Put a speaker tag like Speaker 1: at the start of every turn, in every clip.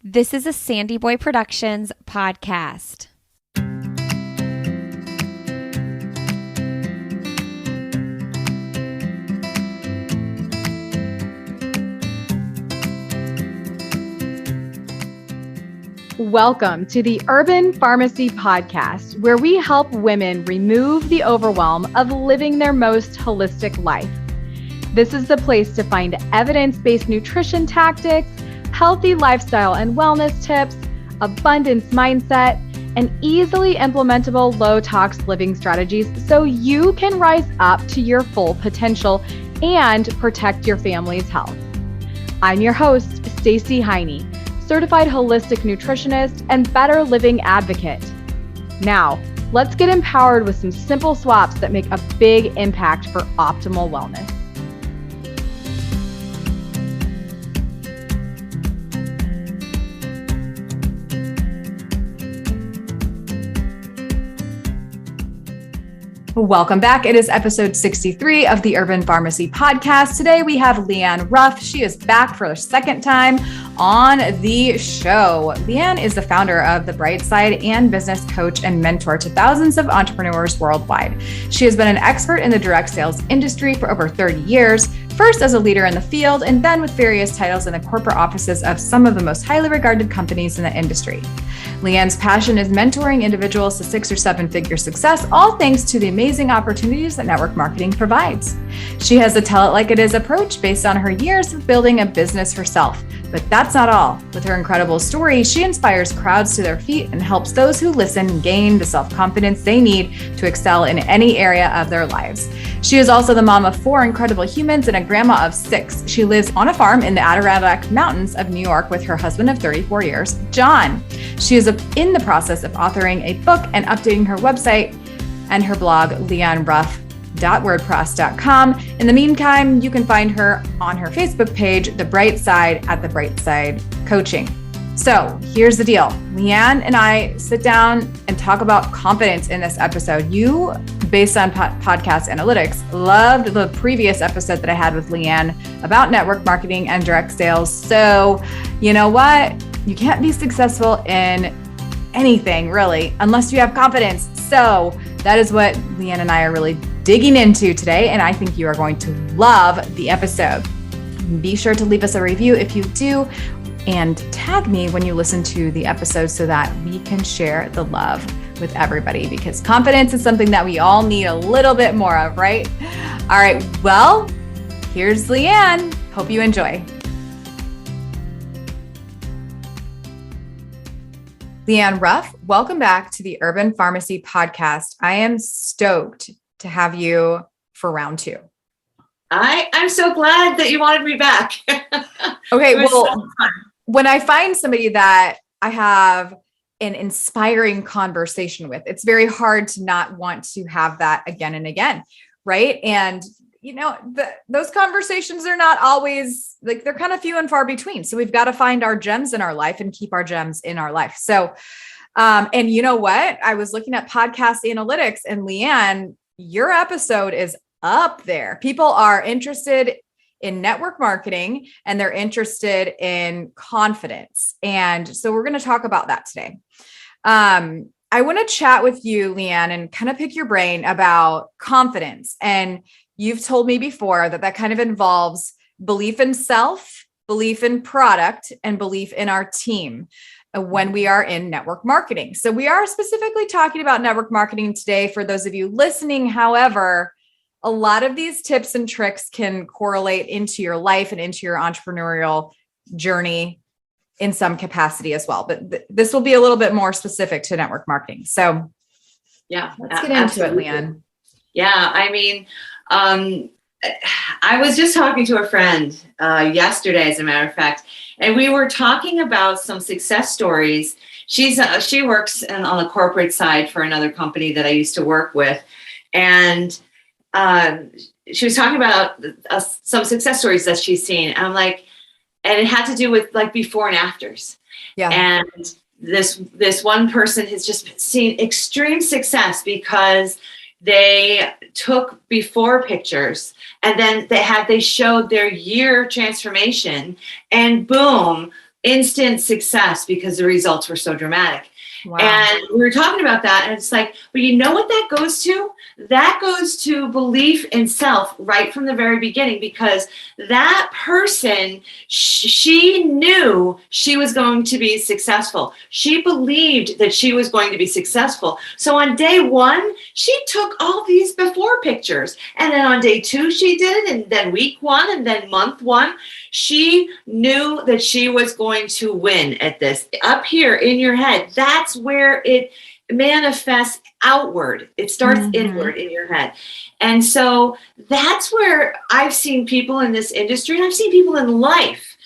Speaker 1: This is a Sandy Boy Productions podcast.
Speaker 2: Welcome to the Urban Pharmacy Podcast, where we help women remove the overwhelm of living their most holistic life. This is the place to find evidence-based nutrition tactics, healthy lifestyle and wellness tips, abundance mindset, and easily implementable low-tox living strategies so you can rise up to your full potential and protect your family's health. I'm your host, Stacey Heine, certified holistic nutritionist and better living advocate. Now, let's get empowered with some simple swaps that make a big impact for optimal wellness.
Speaker 3: Welcome back. It is episode 63 of the Urban Pharmacy Podcast. Today we have LeeAnne Ruff. She is back for the second time on the show. LeeAnne is the founder of The Bright Side and business coach and mentor to thousands of entrepreneurs worldwide. She has been an expert in the direct sales industry for over 30 years, first as a leader in the field and then with various titles in the corporate offices of some of the most highly regarded companies in the industry. LeeAnne's passion is mentoring individuals to 6 or 7 figure success, all thanks to the amazing opportunities that network marketing provides. She has a tell it like it is approach based on her years of building a business herself. But that's not all. With her incredible story, she inspires crowds to their feet and helps those who listen gain the self-confidence they need to excel in any area of their lives. She is also the mom of 4 incredible humans and a grandma of 6. She lives on a farm in the Adirondack Mountains of New York with her husband of 34 years, John. She is in the process of authoring a book and updating her website and her blog, LeeAnneRuff.wordpress.com. In the meantime, you can find her on her Facebook page, The Bright Side at The Bright Side Coaching. So here's the deal. LeeAnne and I sit down and talk about confidence in this episode. You, based on podcast analytics, loved the previous episode that I had with LeeAnne about network marketing and direct sales. So you know what? You can't be successful in anything really unless you have confidence. So that is what LeeAnne and I are really digging into today. And I think you are going to love the episode. Be sure to leave us a review if you do, and tag me when you listen to the episode so that we can share the love with everybody, because confidence is something that we all need a little bit more of, right? All right, well, here's LeeAnne. Hope you enjoy. LeeAnne Ruff, welcome back to the Urban Pharmacy Podcast. I am stoked to have you for round 2.
Speaker 4: I'm so glad that you wanted me back.
Speaker 3: Okay, well, when I find somebody that I have an inspiring conversation with, it's very hard to not want to have that again and again, right? And you know, those conversations are not always like, they're kind of few and far between. So we've got to find our gems in our life and keep our gems in our life. So, and you know what? I was looking at podcast analytics, and LeeAnne, your episode is up there. People are interested in network marketing and they're interested in confidence. And so we're going to talk about that today. I want to chat with you, LeeAnne, and kind of pick your brain about confidence. And you've told me before that kind of involves belief in self, belief in product, and belief in our team when we are in network marketing. So we are specifically talking about network marketing today for those of you listening. However, a lot of these tips and tricks can correlate into your life and into your entrepreneurial journey in some capacity as well. But this will be a little bit more specific to network marketing. So
Speaker 4: yeah,
Speaker 3: let's get into it, LeeAnne.
Speaker 4: Yeah, I mean, I was just talking to a friend yesterday, as a matter of fact, and we were talking about some success stories. She works on the corporate side for another company that I used to work with, and she was talking about some success stories that she's seen. And I'm like, and it had to do with like before and afters. Yeah. And this one person has just seen extreme success because they took before pictures and then they showed their year transformation, and boom, instant success because the results were so dramatic.
Speaker 2: Wow.
Speaker 4: And we were talking about that, and it's like, but you know what that goes to? That goes to belief in self right from the very beginning, because that person, she knew she was going to be successful. She believed that she was going to be successful. So on day one, she took all these before pictures. And then on day two, she did it. And then week one, and then month one, she knew that she was going to win at this. Up here in your head, that's where it manifests outward. It starts inward in your head. And so that's where I've seen people in this industry, and I've seen people in life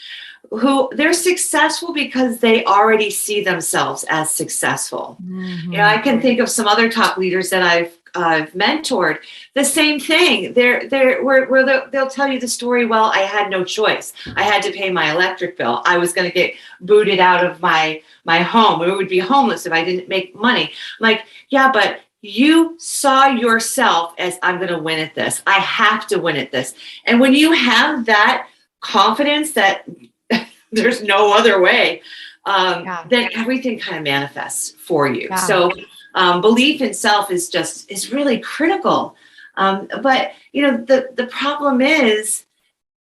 Speaker 4: who they're successful because they already see themselves as successful. You know, I can think of some other top leaders that I've mentored. The same thing. They'll tell you the story. Well, I had no choice. I had to pay my electric bill. I was going to get booted out of my home. We would be homeless if I didn't make money. I'm like, yeah, but you saw yourself as, I'm going to win at this. I have to win at this. And when you have that confidence that there's no other way, then everything kind of manifests for you. Yeah. So belief in self is really critical. But you know, the problem is,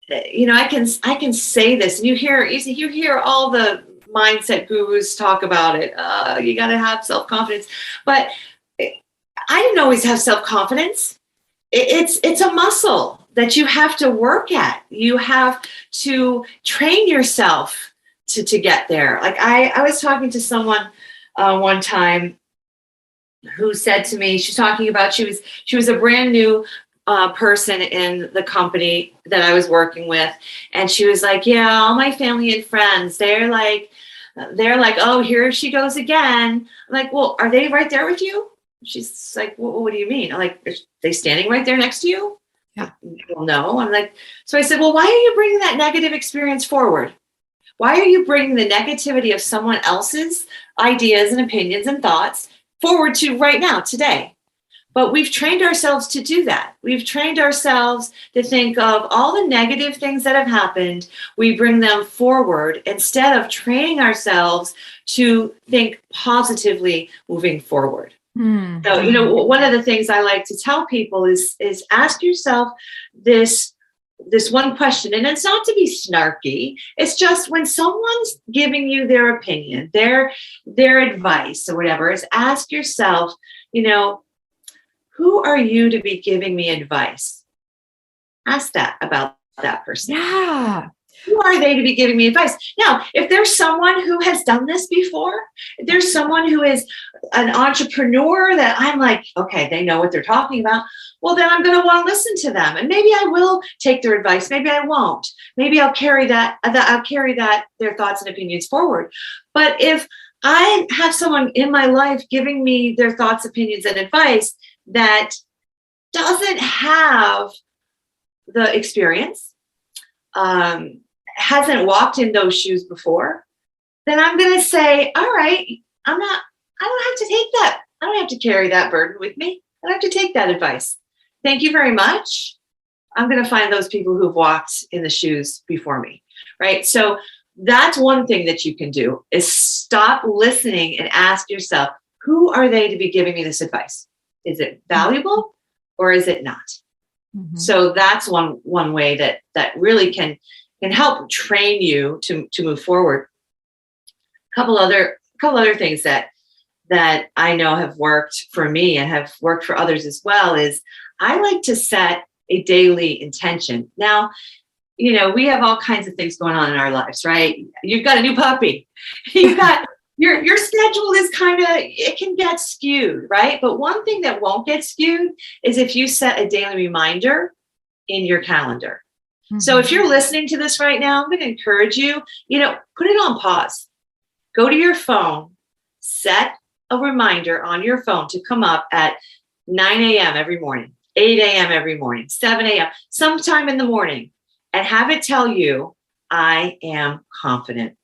Speaker 4: you know, I can say this, and you hear all the mindset gurus talk about it. You got to have self-confidence, but I didn't always have self-confidence. It's a muscle that you have to work at. You have to train yourself to get there. Like I was talking to someone one time who said to me, she's talking about, she was a brand new person in the company that I was working with. And she was like, yeah, all my family and friends, they're like, oh, here she goes again. I'm like, well, are they right there with you? She's like, well, what do you mean? I'm like, are they standing right there next to you? Yeah. Well, no. I'm like, so I said, well, why are you bringing that negative experience forward? Why are you bringing the negativity of someone else's ideas and opinions and thoughts forward to right now, today? But we've trained ourselves to do that. We've trained ourselves to think of all the negative things that have happened. We bring them forward instead of training ourselves to think positively moving forward. So, you know, one of the things I like to tell people is ask yourself this one question, and it's not to be snarky. It's just when someone's giving you their opinion, their advice or whatever, is ask yourself, you know, who are you to be giving me advice? Ask that about that person.
Speaker 2: Yeah.
Speaker 4: Who are they to be giving me advice? Now, if there's someone who has done this before, if there's someone who is an entrepreneur that I'm like, okay, they know what they're talking about, well, then I'm going to want to listen to them. And maybe I will take their advice. Maybe I won't. Maybe I'll carry that their thoughts and opinions forward. But if I have someone in my life giving me their thoughts, opinions, and advice that doesn't have the experience, hasn't walked in those shoes before, then I'm going to say, all right, I don't have to take that. I don't have to carry that burden with me. I don't have to take that advice. Thank you very much. I'm going to find those people who've walked in the shoes before me, right? So that's one thing that you can do, is stop listening and ask yourself, who are they to be giving me this advice? Is it valuable or is it not? Mm-hmm. So that's one way that really can help train you to move forward. A couple other things that I know have worked for me and have worked for others as well is I like to set a daily intention. Now, you know, we have all kinds of things going on in our lives, right? You've got a new puppy. You've got your schedule is it can get skewed, right? But one thing that won't get skewed is if you set a daily reminder in your calendar. Mm-hmm. So if you're listening to this right now, I'm going to encourage you, put it on pause. Go to your phone, set a reminder on your phone to come up at 9 a.m. every morning, 8 a.m. every morning, 7 a.m., sometime in the morning, and have it tell you, I am confident.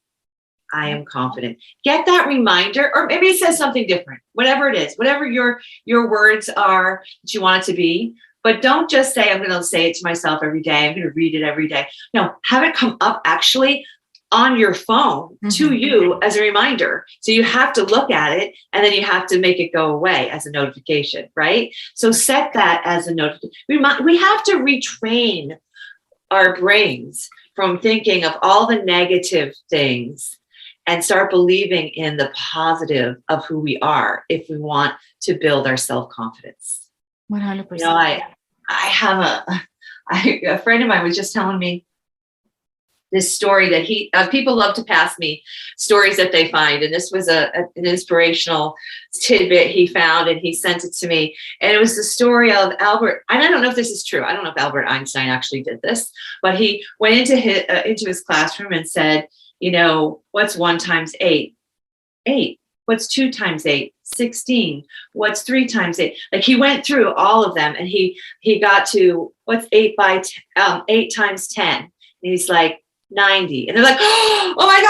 Speaker 4: I am confident. Get that reminder, or maybe it says something different, whatever it is, whatever your words are that you want it to be. But don't just say, I'm going to say it to myself every day. I'm going to read it every day. No, have it come up actually on your phone to you as a reminder. So you have to look at it, and then you have to make it go away as a notification, right? So set that as a notification. We have to retrain our brains from thinking of all the negative things and start believing in the positive of who we are if we want to build our self-confidence.
Speaker 2: 100%.
Speaker 4: You know, I have a friend of mine was just telling me this story that people love to pass me stories that they find. And this was an inspirational tidbit he found, and he sent it to me. And it was the story of Albert. And I don't know if this is true. I don't know if Albert Einstein actually did this, but he went into his classroom and said, you know, what's 1 times 8? 8. What's 2 times 8? 16. What's 3 times 8? Like, he went through all of them, and he got to what's 8 times 10. And he's like, 90. And they're like, oh my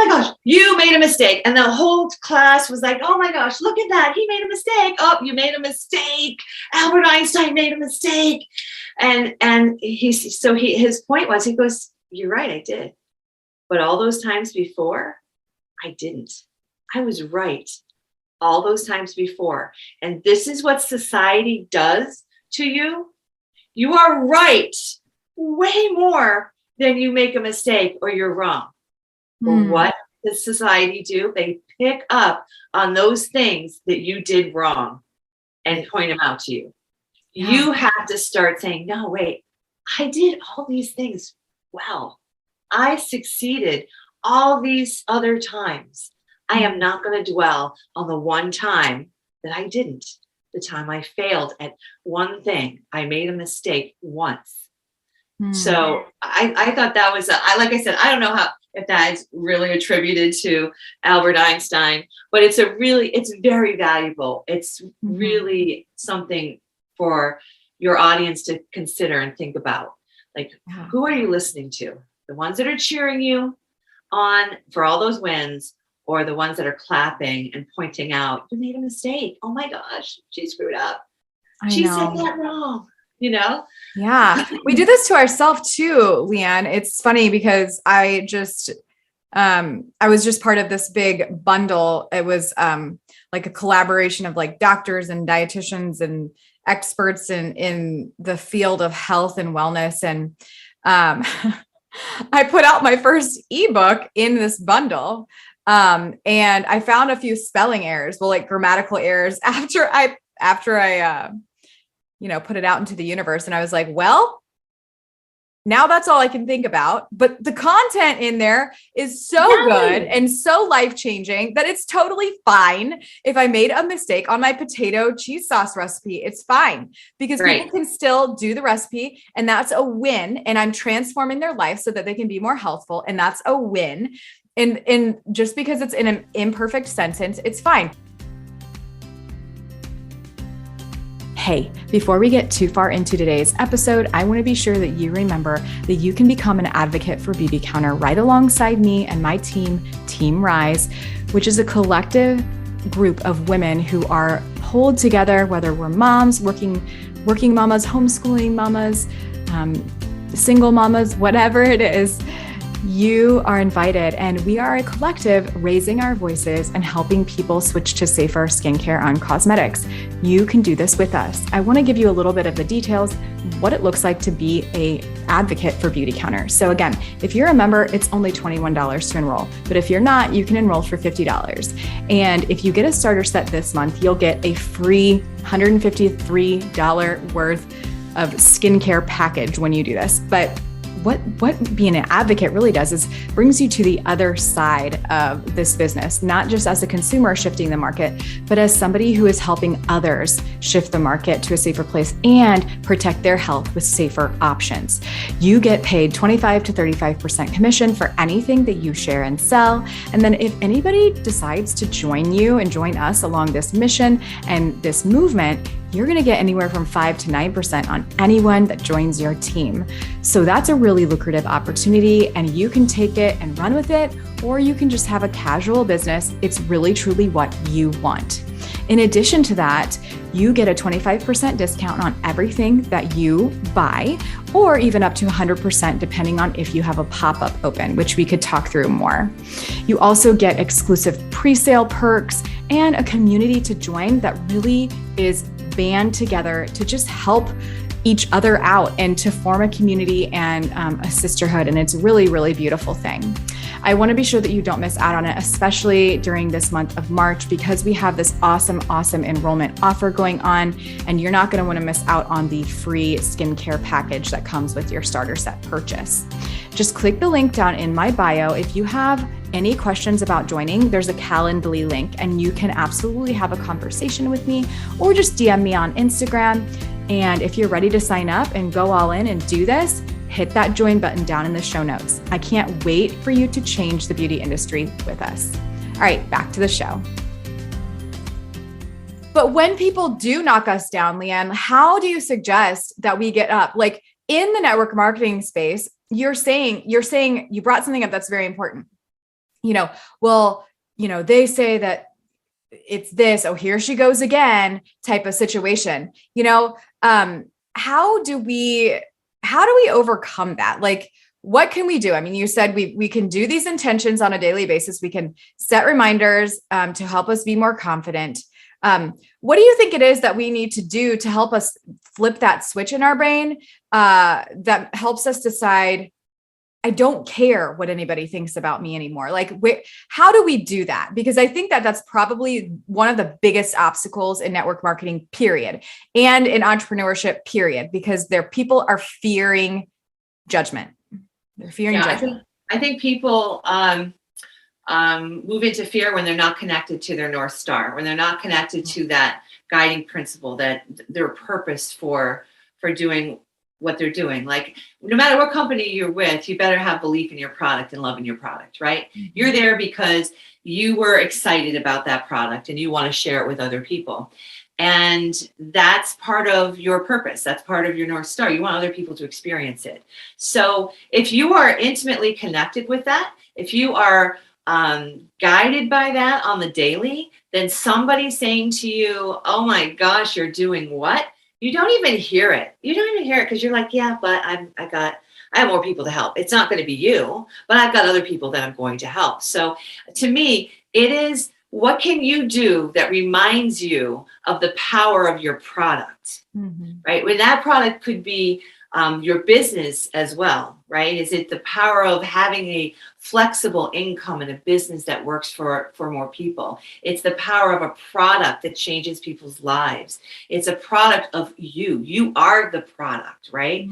Speaker 4: gosh, you made a mistake. And the whole class was like, oh my gosh, look at that. He made a mistake. Oh, you made a mistake. Albert Einstein made a mistake. And his point was, he goes, you're right, I did. But all those times before, I didn't. I was right all those times before. And this is what society does to you. You are right way more than you make a mistake or you're wrong. Well, what does society do? They pick up on those things that you did wrong and point them out to you. Yeah. You have to start saying, no, wait, I did all these things well. I succeeded all these other times. I am not going to dwell on the one time that I didn't, the time I failed at one thing. I made a mistake once. So I thought that was, like I said, I don't know if that's really attributed to Albert Einstein, but it's very valuable. It's really something for your audience to consider and think about. Like, who are you listening to? The ones that are cheering you on for all those wins, or the ones that are clapping and pointing out, you made a mistake. Oh my gosh, she screwed up. She said that wrong. You know?
Speaker 3: Yeah. We do this to ourselves too, LeeAnne. It's funny because I was just part of this big bundle. It was like a collaboration of like doctors and dietitians and experts in the field of health and wellness. And I put out my first ebook in this bundle. And I found a few spelling errors, like grammatical errors after I put it out into the universe. And I was like, well, now that's all I can think about. But the content in there is so good and so life-changing that it's totally fine. If I made a mistake on my potato cheese sauce recipe, it's fine, because people can still do the recipe, and that's a win. And I'm transforming their life so that they can be more healthful. And that's a win. And just because it's in an imperfect sentence, it's fine. Hey, before we get too far into today's episode, I want to be sure that you remember that you can become an advocate for Beautycounter right alongside me and my team, Team Rise, which is a collective group of women who are pulled together, whether we're moms, working mamas, homeschooling mamas, single mamas, whatever it is. You are invited, and we are a collective raising our voices and helping people switch to safer skincare and cosmetics. You can do this with us. I want to give you a little bit of the details, what it looks like to be an advocate for Beautycounter. So again, if you're a member, it's only $21 to enroll. But if you're not, you can enroll for $50. And if you get a starter set this month, you'll get a free $153 worth of skincare package when you do this. But what being an advocate really does is brings you to the other side of this business, not just as a consumer shifting the market, but as somebody who is helping others shift the market to a safer place and protect their health with safer options. You get paid 25 to 35% commission for anything that you share and sell. And then if anybody decides to join you and join us along this mission and this movement, you're going to get anywhere from 5 to 9% on anyone that joins your team. So that's a really lucrative opportunity, and you can take it and run with it, or you can just have a casual business. It's really, truly what you want. In addition to that, you get a 25% discount on everything that you buy, or even up to 100% depending on if you have a pop-up open, which we could talk through more. You also get exclusive pre-sale perks and a community to join that really is band together to just help each other out and to form a community and a sisterhood. And it's really, really beautiful thing. I want to be sure that you don't miss out on it, especially during this month of March, because we have this awesome enrollment offer going on, and you're not going to want to miss out on the free skincare package that comes with your starter set purchase. Just click the link down in my bio. If you have any questions about joining, there's a Calendly link, and you can absolutely have a conversation with me or just DM me on Instagram. And if you're ready to sign up and go all in and do this, hit that join button down in the show notes. I can't wait for you to change the beauty industry with us. All right, back to the show. But when people do knock us down, LeeAnne, how do you suggest that we get up? Like in the network marketing space, you're saying you brought something up that's very important. They say that it's this, oh, here she goes again type of situation. How do we overcome that? Like, what can we do? I mean, you said we can do these intentions on a daily basis. We can set reminders to help us be more confident. What do you think it is that we need to do to help us flip that switch in our brain that helps us decide, I don't care what anybody thinks about me anymore? Like, how do we do that? Because I think that that's probably one of the biggest obstacles in network marketing, period, and in entrepreneurship, period, because people are fearing judgment. They're fearing judgment.
Speaker 4: I think people move into fear when they're not connected to their North Star, when they're not connected to that guiding principle, that their purpose for doing what they're doing. Like, no matter what company you're with, you better have belief in your product and love in your product, right? Mm-hmm. You're there because you were excited about that product and you want to share it with other people. And that's part of your purpose. That's part of your North Star. You want other people to experience it. So if you are intimately connected with that, if you are guided by that on the daily, then somebody saying to you, oh my gosh, you're doing what? You don't even hear it. You don't even hear it because you're like, yeah, but I have more people to help. It's not going to be you, but I've got other people that I'm going to help. So to me, it is, what can you do that reminds you of the power of your product, right? When that product could be your business as well, right? Is it the power of having a flexible income and a business that works for more people? It's the power of a product that changes people's lives. It's a product of you. You are the product, right?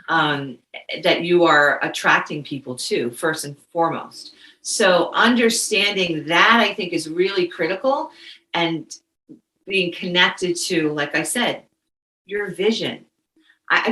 Speaker 4: That you are attracting people to, first and foremost. So understanding that, I think, is really critical, and being connected to, like I said, your vision.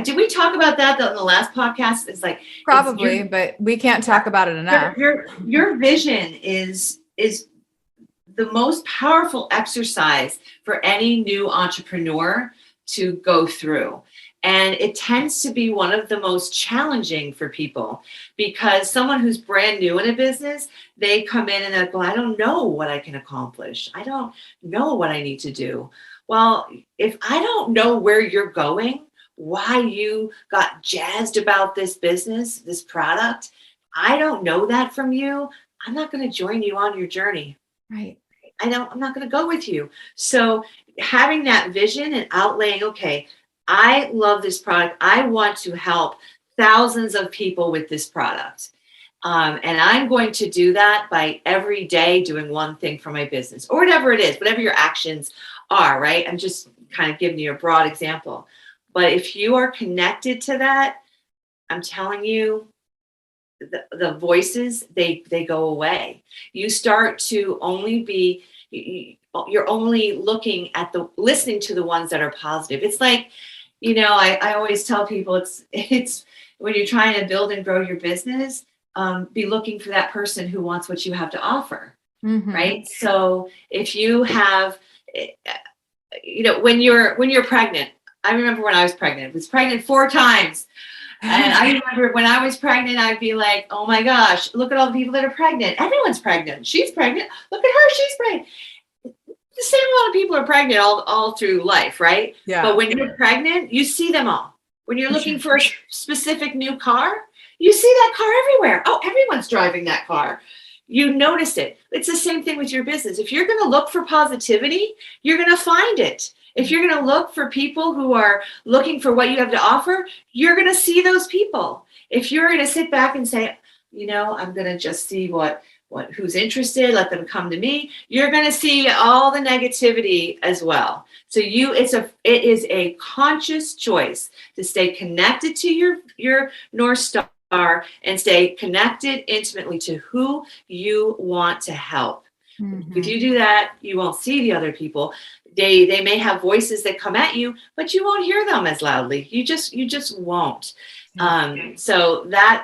Speaker 4: Did we talk about that in the last podcast? It's like,
Speaker 3: probably, but we can't talk about it enough.
Speaker 4: Your vision is the most powerful exercise for any new entrepreneur to go through. And it tends to be one of the most challenging for people, because someone who's brand new in a business, they come in and they're like, well, I don't know what I can accomplish. I don't know what I need to do. Well, if I don't know where you're going, why you got jazzed about this business, this product, I don't know that from you, I'm not going to join you on your journey.
Speaker 3: Right.
Speaker 4: I'm not going to go with you. So having that vision and outlaying, okay, I love this product. I want to help thousands of people with this product. And I'm going to do that by every day doing one thing for my business, or whatever it is, whatever your actions are, right? I'm just kind of giving you a broad example. But if you are connected to that, I'm telling you, the voices, they go away. You start to only you're only listening to the ones that are positive. It's like, I always tell people it's when you're trying to build and grow your business, be looking for that person who wants what you have to offer, right? So if you have, when you're pregnant, I remember when I was pregnant, I was pregnant 4 times. And I remember when I was pregnant, I'd be like, oh my gosh, look at all the people that are pregnant. Everyone's pregnant. She's pregnant. Look at her. She's pregnant. the same amount of people are pregnant all through life, right?
Speaker 3: Yeah.
Speaker 4: But when you're pregnant, you see them all. When you're looking for a specific new car, you see that car everywhere. Oh, everyone's driving that car. You notice it. It's the same thing with your business. If you're going to look for positivity, you're going to find it. If you're going to look for people who are looking for what you have to offer, you're going to see those people. If you're going to sit back and say, I'm going to just see who's interested, let them come to me, you're going to see all the negativity as well. So it is a conscious choice to stay connected to your North Star and stay connected intimately to who you want to help. Mm-hmm. If you do that, you won't see the other people. They may have voices that come at you, but you won't hear them as loudly. You just won't. So I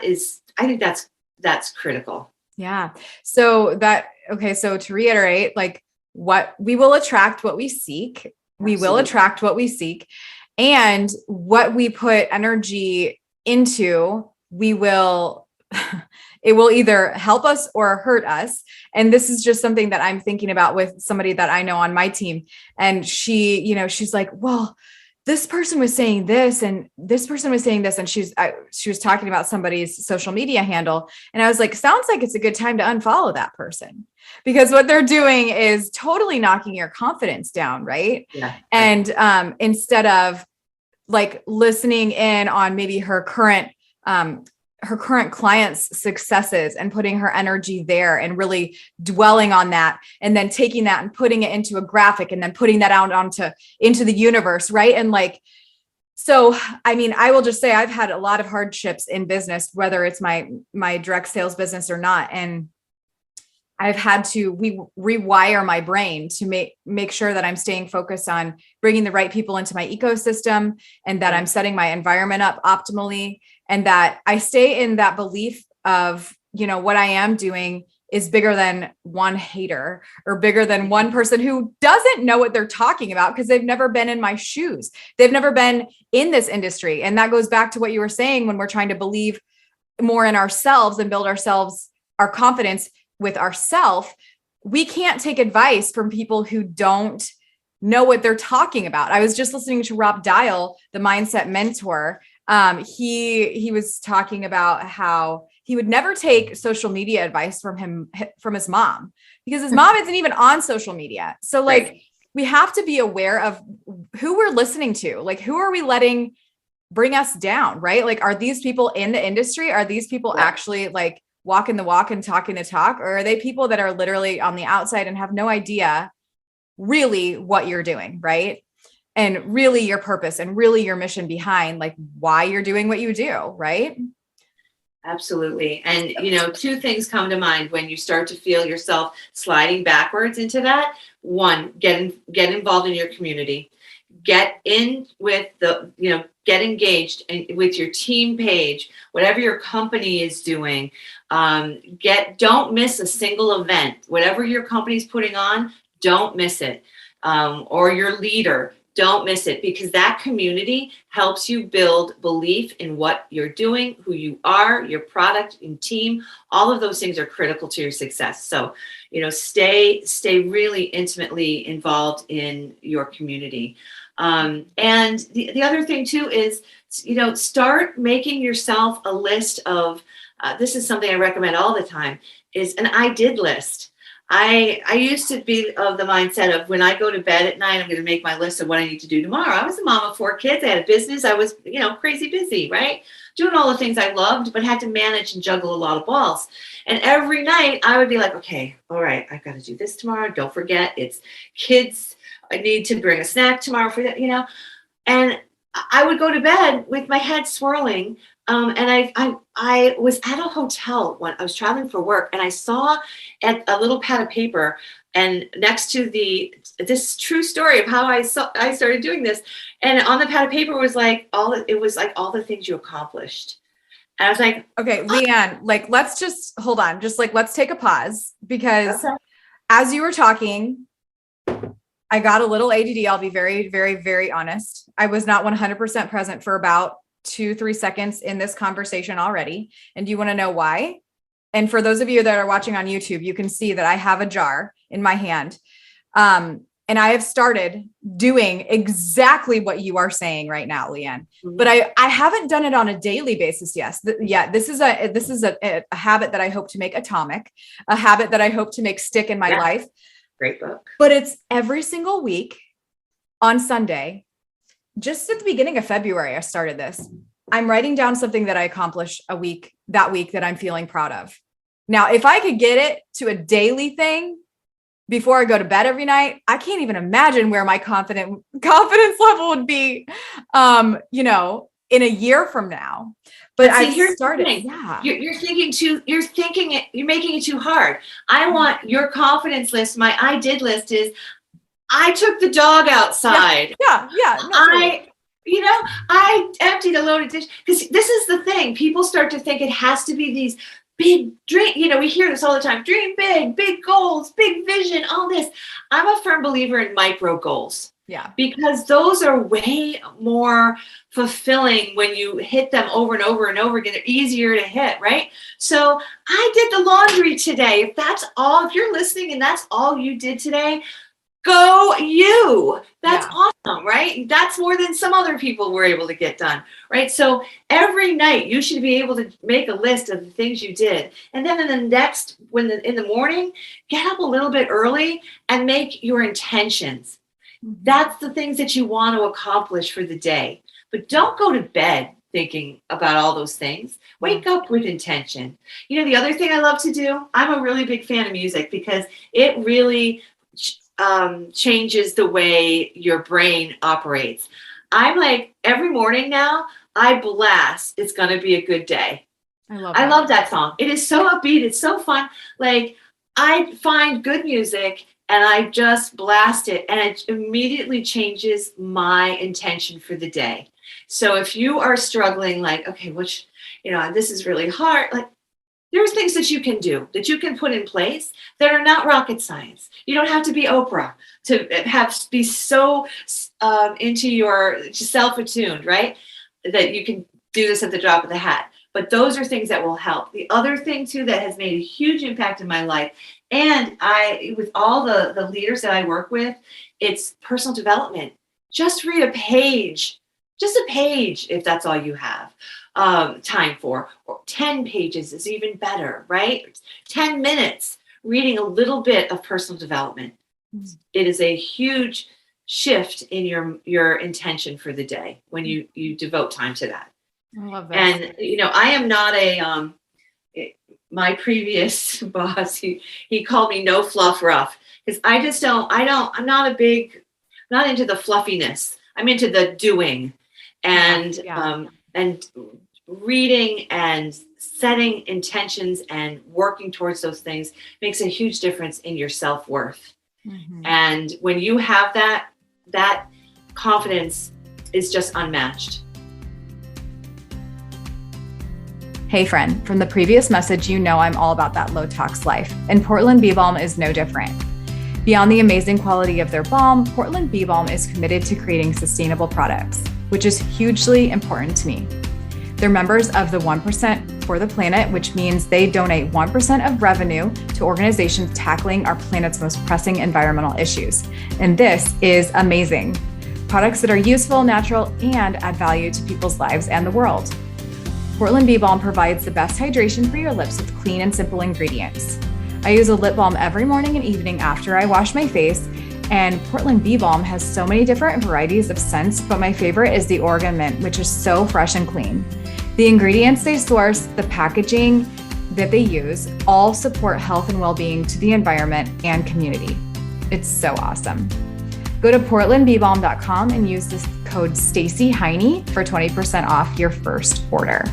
Speaker 4: think that's critical.
Speaker 3: Yeah. So to reiterate, like we will attract what we seek. Absolutely. We will attract what we seek, and what we put energy into, it will either help us or hurt us. And this is just something that I'm thinking about with somebody that I know on my team. And she's like, well, this person was saying this and this person was saying this. And she was talking about somebody's social media handle. And I was like, sounds like it's a good time to unfollow that person, because what they're doing is totally knocking your confidence down. Right. Yeah. And instead of like listening in on maybe her current clients' successes and putting her energy there and really dwelling on that, and then taking that and putting it into a graphic and then putting that out into the universe. Right. And like, so, I mean, I will just say I've had a lot of hardships in business, whether it's my direct sales business or not. And I've had to rewire my brain to make sure that I'm staying focused on bringing the right people into my ecosystem, and that I'm setting my environment up optimally, and that I stay in that belief of, what I am doing is bigger than one hater or bigger than one person who doesn't know what they're talking about because they've never been in my shoes. They've never been in this industry. And that goes back to what you were saying, when we're trying to believe more in ourselves and build our confidence with ourselves, we can't take advice from people who don't know what they're talking about. I was just listening to Rob Dial, the mindset mentor. He was talking about how he would never take social media advice from his mom, because his mom isn't even on social media. So like, we have to be aware of who we're listening to. Like, who are we letting bring us down? Right? Like, are these people in the industry? Are these people actually like walking the walk and talking the talk? Or are they people that are literally on the outside and have no idea really what you're doing, right? And really your purpose and really your mission behind like why you're doing what you do, right?
Speaker 4: Absolutely. And, two things come to mind when you start to feel yourself sliding backwards into that. One, get involved in your community. Get in with get engaged with your team page, whatever your company is doing. Don't miss a single event. Whatever your company's putting on, don't miss it. Or your leader, don't miss it, because that community helps you build belief in what you're doing, who you are, your product and team. All of those things are critical to your success. So, stay really intimately involved in your community. And the other thing too is, start making yourself a list of, this is something I recommend all the time, is an I did list. I used to be of the mindset of, when I go to bed at night, I'm going to make my list of what I need to do tomorrow. I was a mom of 4 kids. I had a business. I was, crazy busy, right? Doing all the things I loved, but had to manage and juggle a lot of balls. And every night I would be like, okay, all right, I've got to do this tomorrow. Don't forget, it's kids. I need to bring a snack tomorrow for that, and I would go to bed with my head swirling. And I was at a hotel when I was traveling for work, and I saw a little pad of paper, and next to this true story of how I started doing this. And on the pad of paper was like all the things you accomplished. And I was like,
Speaker 3: okay, LeeAnne, like, let's just hold on. Just like, let's take a pause, because as you were talking, I got a little ADD. I'll be very, very, very honest. I was not 100% present for about 2-3 seconds in this conversation already. And do you want to know why? And for those of you that are watching on YouTube, you can see that I have a jar in my hand. And I have started doing exactly what you are saying right now, LeeAnne. But I haven't done it on a daily basis yet. This is a habit that I hope to make atomic, a habit that I hope to make stick in my life.
Speaker 4: Great book.
Speaker 3: But it's every single week on Sunday. Just at the beginning of February, I started this. I'm writing down something that I accomplished that week that I'm feeling proud of. Now, if I could get it to a daily thing before I go to bed every night, I can't even imagine where my confidence level would be, in a year from now. But I started. Yeah.
Speaker 4: You're making it too hard. I want your confidence list. My I did list is I took the dog outside.
Speaker 3: Yeah.
Speaker 4: I emptied a load of dishes, because this is the thing. People start to think it has to be these big dream. We hear this all the time. Dream big goals, big vision, all this. I'm a firm believer in micro goals.
Speaker 3: Yeah.
Speaker 4: Because those are way more fulfilling when you hit them over and over and over again. They're easier to hit, right? So I did the laundry today. If you're listening and that's all you did today, go you. That's awesome, right? That's more than some other people were able to get done, right? So every night you should be able to make a list of the things you did. And then in the morning, get up a little bit early and make your intentions. That's the things that you want to accomplish for the day. But don't go to bed thinking about all those things. Wake up with intention. The other thing I love to do, I'm a really big fan of music, because it really changes the way your brain operates. I'm like, every morning now, I blast "It's Gonna Be a Good Day." I love that song. It is so upbeat. It's so fun. Like, I find good music and I just blast it, and it immediately changes my intention for the day. So if you are struggling, like, okay, this is really hard, like, there's things that you can do, that you can put in place that are not rocket science. You don't have to be Oprah to be so into your self-attuned, right? That you can do this at the drop of the hat. But those are things that will help. The other thing too that has made a huge impact in my life, and with all the leaders that I work with, it's personal development. Just read a page, if that's all you have time for, or 10 pages is even better, right? 10 minutes reading a little bit of personal development. It is a huge shift in your intention for the day when you devote time to that.
Speaker 3: I love that.
Speaker 4: And I am not my previous boss, he called me no fluff rough, because I'm not into the fluffiness. I'm into the doing and reading and setting intentions and working towards those things makes a huge difference in your self-worth. And when you have that confidence is just unmatched.
Speaker 3: Hey friend, from the previous message, I'm all about that low tox life, and Portland Bee Balm is no different. Beyond the amazing quality of their balm, Portland Bee Balm is committed to creating sustainable products, which is hugely important to me. They're members of the 1% for the Planet, which means they donate 1% of revenue to organizations tackling our planet's most pressing environmental issues. And this is amazing. Products that are useful, natural, and add value to people's lives and the world. Portland Bee Balm provides the best hydration for your lips with clean and simple ingredients. I use a lip balm every morning and evening after I wash my face, and Portland Bee Balm has so many different varieties of scents, but my favorite is the Oregon Mint, which is so fresh and clean. The ingredients they source, the packaging that they use, all support health and well-being to the environment and community. It's so awesome. Go to portlandbeebalm.com and use this code StacyHeine for 20% off your first order.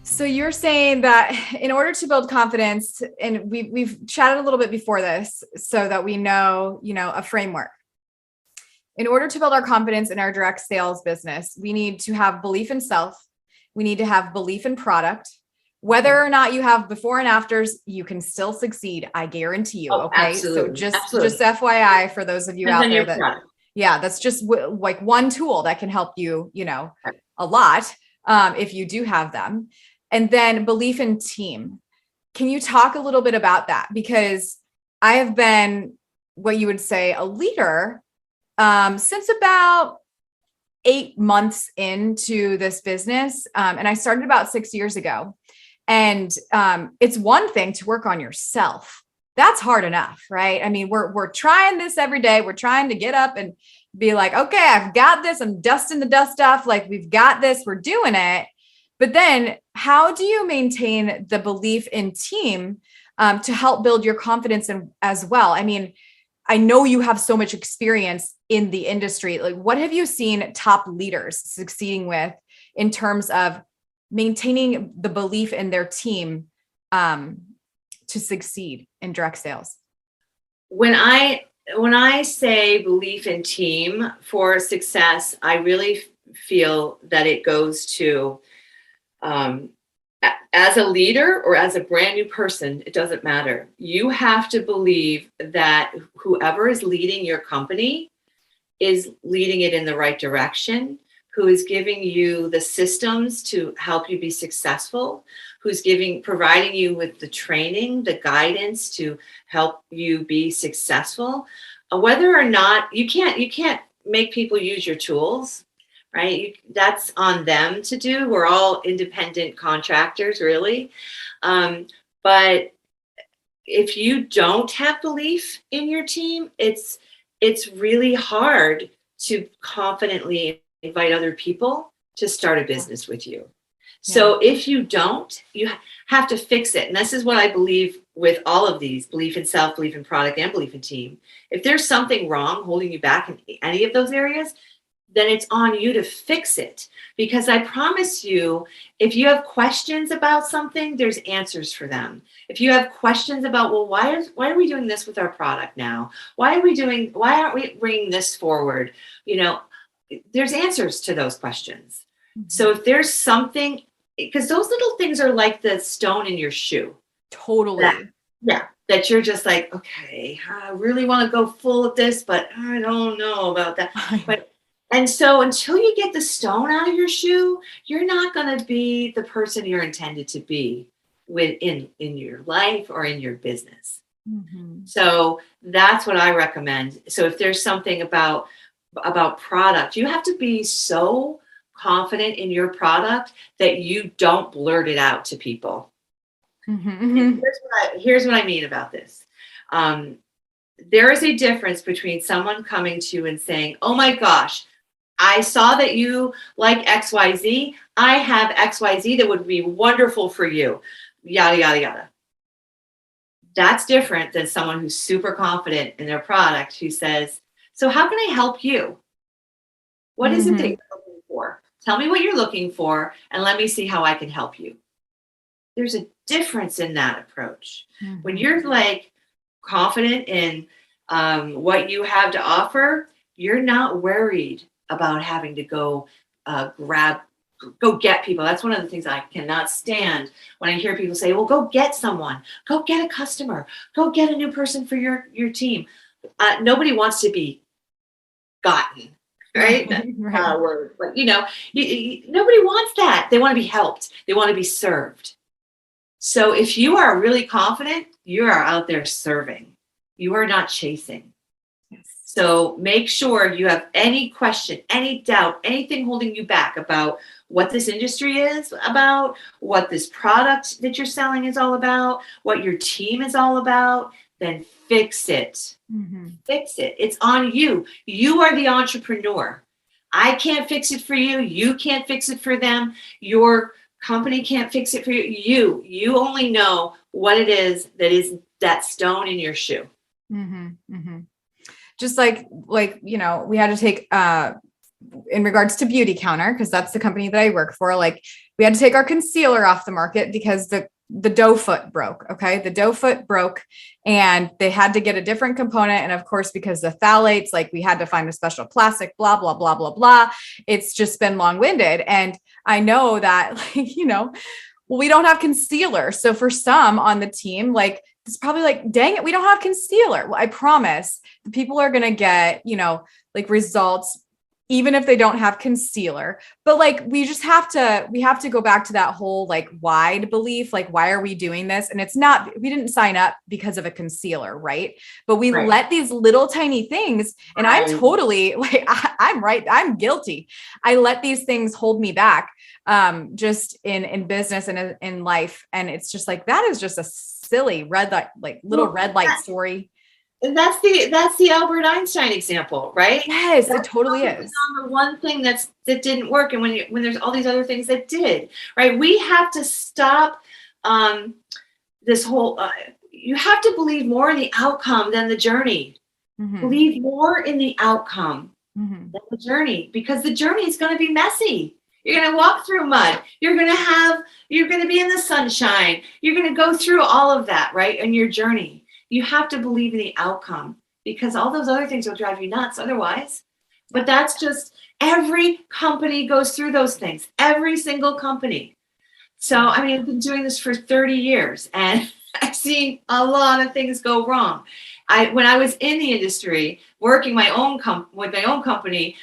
Speaker 3: So you're saying that in order to build confidence, and we've chatted a little bit before this so that we know, a framework. In order to build our confidence in our direct sales business, we need to have belief in self. We need to have belief in product. Whether or not you have before and afters, you can still succeed. I guarantee you. Okay.
Speaker 4: Absolutely.
Speaker 3: So just FYI for those of you out there that's just like one tool that can help you, a lot if you do have them. And then belief in team. Can you talk a little bit about that? Because I have been what you would say a leader since about 8 months into this business. And I started about 6 years ago. And it's one thing to work on yourself. That's hard enough, right? I mean, we're trying this every day. We're trying to get up and be like, okay, I've got this. I'm dusting the dust off. Like, we've got this. We're doing it. But then how do you maintain the belief in team to help build your confidence as well? I mean, I know you have so much experience in the industry. Like, what have you seen top leaders succeeding with in terms of maintaining the belief in their team to succeed in direct sales?
Speaker 4: When I say belief in team for success, I really feel that it goes to as a leader or as a brand new person, it doesn't matter. You have to believe that whoever is leading your company is leading it in the right direction, who is giving you the systems to help you be successful, who's providing you with the training, the guidance to help you be successful. Whether or not you can't make people use your tools, right? That's on them to do. We're all independent contractors, really. But if you don't have belief in your team, it's really hard to confidently invite other people to start a business with you. So if you don't, you have to fix it. And this is what I believe with all of these: belief in self, belief in product, and belief in team. If there's something wrong holding you back in any of those areas, then it's on you to fix it. Because I promise you, if you have questions about something, there's answers for them. If you have questions about, well, why are we doing this with our product now? Why aren't we bringing this forward? There's answers to those questions. Mm-hmm. So if there's something, because those little things are like the stone in your shoe.
Speaker 3: Totally.
Speaker 4: That you're just like, okay, I really want to go full of this, but I don't know about that. And so until you get the stone out of your shoe, you're not going to be the person you're intended to be in your life or in your business. Mm-hmm. So that's what I recommend. So if there's something about product, you have to be so confident in your product that you don't blurt it out to people. Mm-hmm. Here's what I mean about this. There is a difference between someone coming to you and saying, oh my gosh, I saw that you like XYZ. I have XYZ that would be wonderful for you. Yada, yada, yada. That's different than someone who's super confident in their product who says, so how can I help you? What is it that you're looking for? Tell me what you're looking for and let me see how I can help you. There's a difference in that approach. Mm-hmm. When you're like confident in what you have to offer, you're not worried about having to go get people. That's one of the things I cannot stand when I hear people say, well, go get someone, go get a customer, go get a new person for your team. Nobody wants to be gotten, right?
Speaker 3: Right.
Speaker 4: Word. But nobody wants that. They want to be helped. They want to be served. So if you are really confident, you are out there serving. You are not chasing. So make sure you have any question, any doubt, anything holding you back about what this industry is about, what this product that you're selling is all about, what your team is all about, then fix it. Mm-hmm. Fix it. It's on you. You are the entrepreneur. I can't fix it for you. You can't fix it for them. Your company can't fix it for you. You only know what it is that stone in your shoe.
Speaker 3: Mm-hmm. Mm-hmm. Just like, we had to take, in regards to Beauty Counter, because that's the company that I work for, we had to take our concealer off the market because the dough foot broke. Okay. The dough foot broke and they had to get a different component. And of course, because the phthalates, we had to find a special plastic, blah, blah, blah, blah, blah. It's just been long-winded. And I know that, we don't have concealer. So for some on the team, it's probably dang it, we don't have concealer. Well, I promise the people are going to get, results even if they don't have concealer. But like, we have to go back to that whole like wide belief, like, why are we doing this? And it's not, we didn't sign up because of a concealer, right? But we let these little tiny things, and I'm totally like, I'm guilty. I let these things hold me back, just in business and in life. And it's just like, that is just a silly red light, like little red light story.
Speaker 4: And that's the Albert Einstein example, right?
Speaker 3: Yes, it totally is.
Speaker 4: On the one thing that didn't work, and when there's all these other things that did, right? We have to stop this whole. You have to believe more in the outcome than the journey. Mm-hmm. Believe more in the outcome than the journey, because the journey is going to be messy. You're going to walk through mud. You're going to be in the sunshine. You're going to go through all of that, right? In your journey. You have to believe in the outcome, because all those other things will drive you nuts otherwise. But that's just, every company goes through those things, every single company. So, I mean, I've been doing this for 30 years and I've seen a lot of things go wrong. When I was in the industry working with my own company,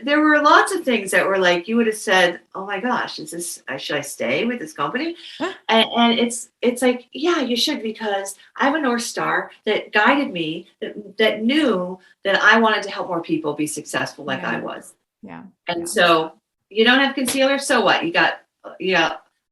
Speaker 4: there were lots of things that were like, you would have said, oh my gosh, should I stay with this company? Huh? And it's like, yeah, you should, because I have a North Star that guided me, that knew that I wanted to help more people be successful like I was. Yeah. And so you don't have concealer, so what? You got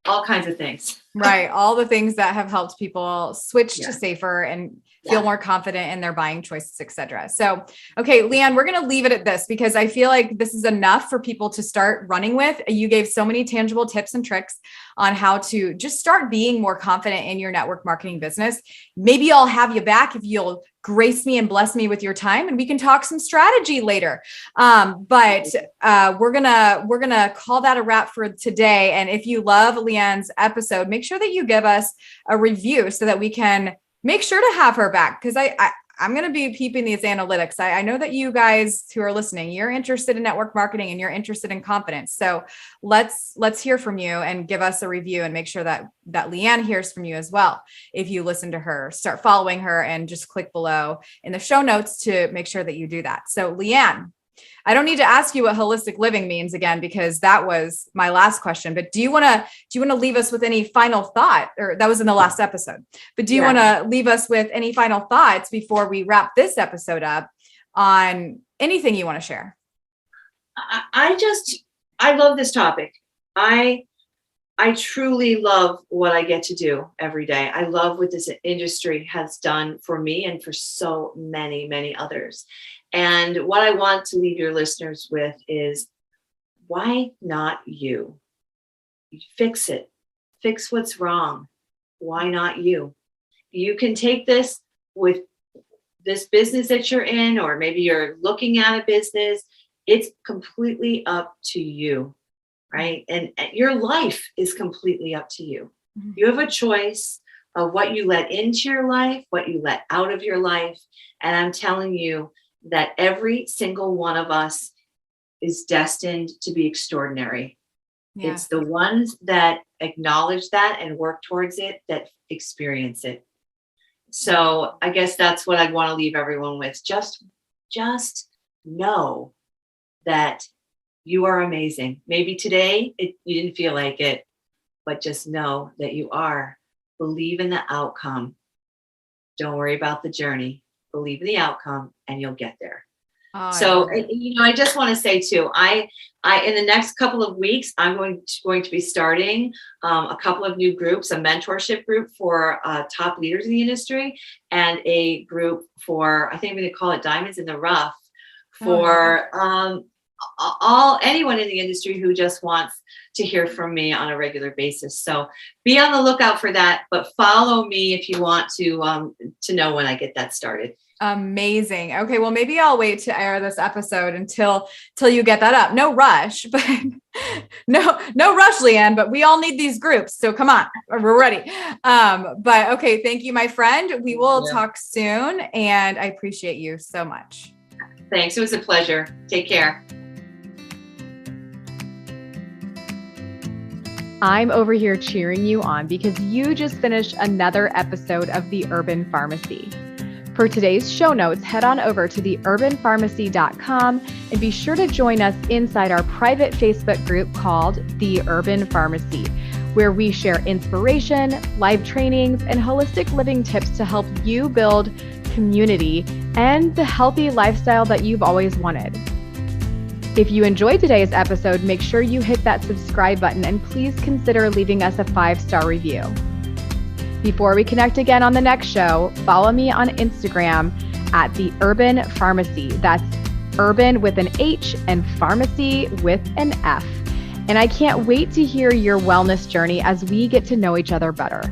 Speaker 4: all kinds of things.
Speaker 3: Right. All the things that have helped people switch to safer and feel more confident in their buying choices, et cetera. So, okay, LeeAnne, we're going to leave it at this, because I feel like this is enough for people to start running with. You gave so many tangible tips and tricks on how to just start being more confident in your network marketing business. Maybe I'll have you back if you'll grace me and bless me with your time, and we can talk some strategy later. But we're gonna call that a wrap for today. And if you love LeeAnne's episode, make sure that you give us a review so that we can make sure to have her back, because I'm going to be peeping these analytics. I know that you guys who are listening, you're interested in network marketing and you're interested in confidence. So let's hear from you and give us a review, and make sure that LeeAnne hears from you as well. If you listen to her, start following her, and just click below in the show notes to make sure that you do that. So LeeAnne, I don't need to ask you what holistic living means again, because that was my last question. But do you want to leave us with any final thought? Or that was in the last episode. But do you want to leave us with any final thoughts before we wrap this episode up on anything you want to share?
Speaker 4: I love this topic. I truly love what I get to do every day. I love what this industry has done for me and for so many, many others. And what I want to leave your listeners with is, why not you? Fix it. Fix what's wrong. Why not you? You can take this with this business that you're in, or maybe you're looking at a business. It's completely up to you, right? And your life is completely up to you. Mm-hmm. You have a choice of what you let into your life, what you let out of your life. And I'm telling you, that every single one of us is destined to be extraordinary. Yeah. It's the ones that acknowledge that and work towards it that experience it. So I guess that's what I'd want to leave everyone with. Just know that you are amazing. Maybe today you didn't feel like it, but just know that you are. Believe in the outcome. Don't worry about the journey. Believe in the outcome, and you'll get there. So, I just want to say too, I in the next couple of weeks, I'm going to be starting a couple of new groups, a mentorship group for top leaders in the industry, and a group for, I think I'm going to call it Diamonds in the Rough, for anyone in the industry who just wants to hear from me on a regular basis. So be on the lookout for that, but follow me if you want to know when I get that started.
Speaker 3: Amazing. Okay. Well, maybe I'll wait to air this episode until you get that up. No rush, but no rush, LeeAnne, but we all need these groups. So come on, we're ready. But okay. Thank you, my friend. We will talk soon, and I appreciate you so much.
Speaker 4: Thanks. It was a pleasure. Take care.
Speaker 2: I'm over here cheering you on because you just finished another episode of The Urban Pharmacy. For today's show notes, head on over to theurbanpharmacy.com and be sure to join us inside our private Facebook group called The Urban Pharmacy, where we share inspiration, live trainings, and holistic living tips to help you build community and the healthy lifestyle that you've always wanted. If you enjoyed today's episode, make sure you hit that subscribe button and please consider leaving us a 5-star review. Before we connect again on the next show, follow me on Instagram at The Urban Pharmacy. That's urban with an H and pharmacy with an F. And I can't wait to hear your wellness journey as we get to know each other better.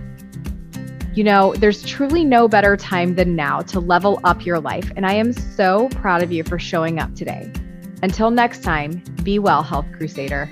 Speaker 2: You know, there's truly no better time than now to level up your life, and I am so proud of you for showing up today. Until next time, be well, Health Crusader.